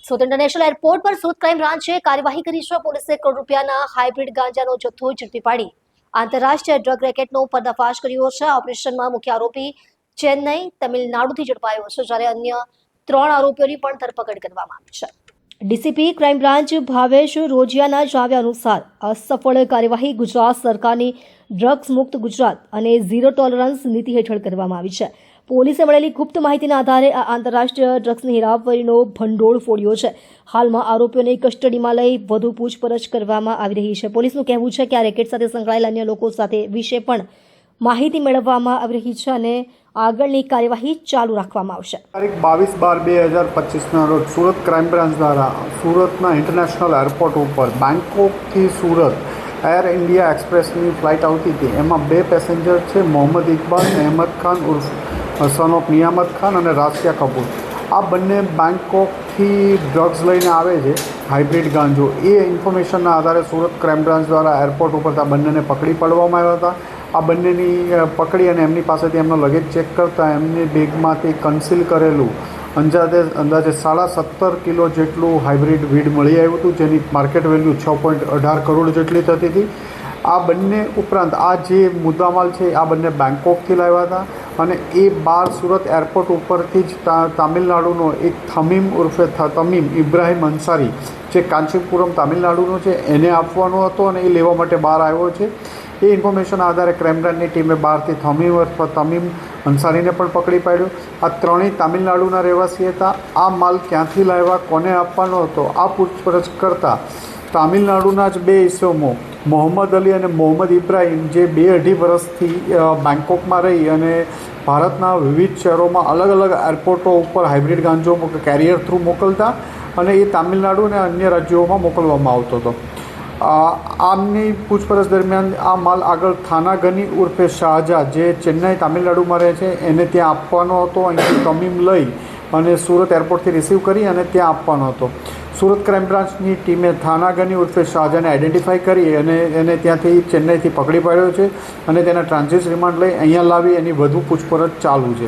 Surat international airport પર Surat crime બ્રાન્ચે કાર્યવાહી કરી છે. પોલીસે કરોડ રૂપિયાના હાઇબ્રિડ ગાંજાનો જથ્થો ઝડપી પાડી આંતરરાષ્ટ્રીય ડ્રગ રેકેટનો પર્દાફાશ કર્યો છે. આ ઓપરેશનમાં મુખ્ય આરોપી ચેન્નઈ, તમિલનાડુથી ઝડપાયો છે, જ્યારે અન્ય 3 આરોપીઓની પણ ધરપકડ કરવામાં આવી છે. ડીસીપી ક્રાઇમ બ્રાન્ચ ભાવેશ રોજિયાના જણાવ્યા અનુસાર આ સફળ કાર્યવાહી ગુજરાત સરકારની ડ્રગ્સ મુક્ત ગુજરાત અને ઝીરો ટોલરન્સ નીતિ હેઠળ કરવામાં આવી છે. પોલીસે મળેલી ગુપ્ત માહિતીના આધારે આ આંતરરાષ્ટ્રીય ડ્રગ્સની હેરાફેરીનો ભંડોળ ફોડ્યો છે. હાલમાં આરોપીઓને કસ્ટડીમાં લઈ વધુ પૂછપરછ કરવામાં આવી રહી છે. પોલીસનું કહેવું છે કે આ રેકેટ સાથે સંકળાયેલા અન્ય લોકો સાથે વિશે પણ માહિતી મેળવવામાં આવી રહી છે અને આગળની કાર્યવાહી ચાલુ રાખવામાં આવશે. તારીખ 22/12/2025ના રોજ સુરત ક્રાઇમ બ્રાન્ચ દ્વારા સુરતના ઇન્ટરનેશનલ એરપોર્ટ ઉપર બેંકોકથી સુરત એર ઇન્ડિયા એક્સપ્રેસની ફ્લાઇટ આવતી હતી. એમાં 2 પેસેન્જર છે, મોહમ્મદ ઇકબાલ અને અહેમદ ખાન ઉર્ફ સન ઓફ નિયામત ખાન અને રાશિયા કપૂર. આ બંને બેંકોકથી ડ્રગ્સ લઈને આવે છે, હાઇબ્રિડ ગાંજો. એ ઇન્ફોર્મેશનના આધારે સુરત ક્રાઇમ બ્રાન્ચ દ્વારા એરપોર્ટ ઉપર આ બંનેને પકડી પાડવામાં આવ્યા હતા. આ બંનેની પકડી અને એમની પાસેથી એમનો લગેજ ચેક કરતાં એમની બેગમાંથી કન્સીલ કરેલું અંદાજે 17.5 કિલો જેટલું હાઇબ્રિડ વીડ મળી આવ્યું હતું, જેની માર્કેટ વેલ્યુ 6.18 કરોડ જેટલી થતી હતી. આ બંને ઉપરાંત આ જે મુદ્દામાલ છે આ બંને બેંકોકથી લાવ્યા હતા અને એ બહાર સુરત એરપોર્ટ ઉપરથી જ તામિલનાડુનો એક થમીમ ઉર્ફે તમીમ ઇબ્રાહિમ અંસારી, જે કાંચીપુરમ તામિલનાડુનો છે, એને આપવાનો હતો અને એ લેવા માટે બહાર આવ્યો છે. એ ઇન્ફોર્મેશનના આધારે ક્રાઇમ બ્રાન્ચની ટીમે બહારથી થમીમ અથવા તમીમ અંસારીને પણ પકડી પાડ્યો. આ ત્રણેય તામિલનાડુના રહેવાસી હતા. આ માલ ક્યાંથી લાવ્યા, કોને આપવાનો હતો, આ પૂછપરછ કરતાં તામિલનાડુના જ 2 ઇસમો મોહમ્મદ અલી અને મોહમ્મદ ઇબ્રાહિમ, જે 2-2.5 વર્ષથી બેંકોકમાં રહી અને ભારતના વિવિધ શહેરોમાં અલગ અલગ એરપોર્ટો ઉપર હાઇબ્રિડ ગાંજો કેરિયર થ્રુ મોકલતા અને એ તામિલનાડુ અને અન્ય રાજ્યોમાં મોકલવામાં આવતો હતો. આમની પૂછપરછ દરમિયાન આ માલ આગળ થાનાગની ઉર્ફે શાહજા, જે ચેન્નઈ તામિલનાડુમાં રહે છે, એને ત્યાં આપવાનો હતો. અહીંથી તમીમ લઈ અને સુરત એરપોર્ટથી રિસીવ કરી અને ત્યાં આપવાનો હતો. સુરત ક્રાઇમ બ્રાન્ચની ટીમે થાનાગની ઉર્ફે શાહજાને આઈડેન્ટિફાઈ કરી અને એને ત્યાંથી ચેન્નઈથી પકડી પાડ્યો છે અને તેના ટ્રાન્ઝિટ રિમાન્ડ લઈ અહીંયા લાવી એની વધુ પૂછપરછ ચાલુ છે.